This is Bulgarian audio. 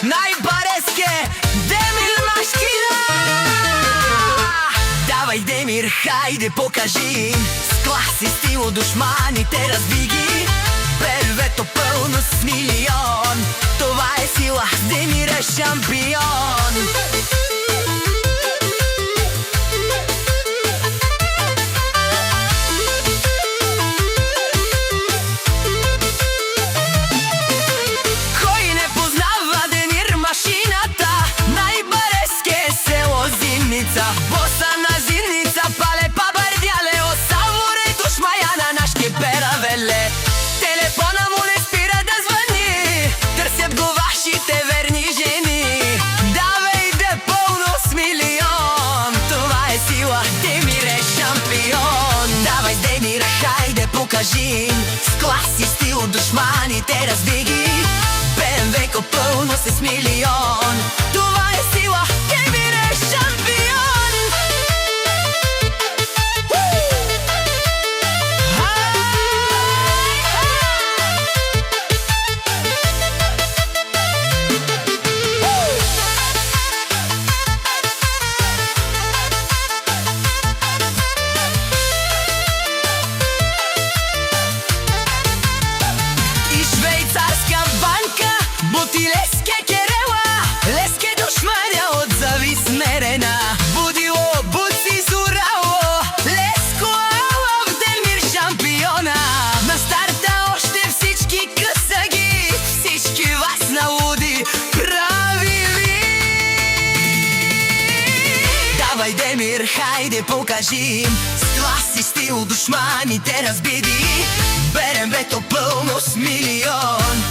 най-бареске Демир Машкина. Давай, Демир, хайде покажи с клас и стил душманите разби ги. Белвето пълно с милион, това е сила, Демир е шампион. Кой не познава Демир Машината? Най-бареске село Зимница, боса на Зимница, пале па бърдяле, осаворе душмая на нашки перавеле. Телефона му не спира да звъни, търсят го вашите верни жени. Давай да пълно с милион, това е сила, Демир е шампион. Давай, Демир, хайде покажи с клас и стил душманите разби ги. БМВ-ко пълно с милион, това е сила, Демир е шампион. И швейцарска банка, бутилеске керела, леске душманя от завис мерена. Будило, буци сурало, леско ала в Демир шампиона. На старта още всички късаги, всички вас налуди прави ви. Давай, Демир, хайде покажи с клас и стил душманите разбиди. БМВ-то пълно с милион,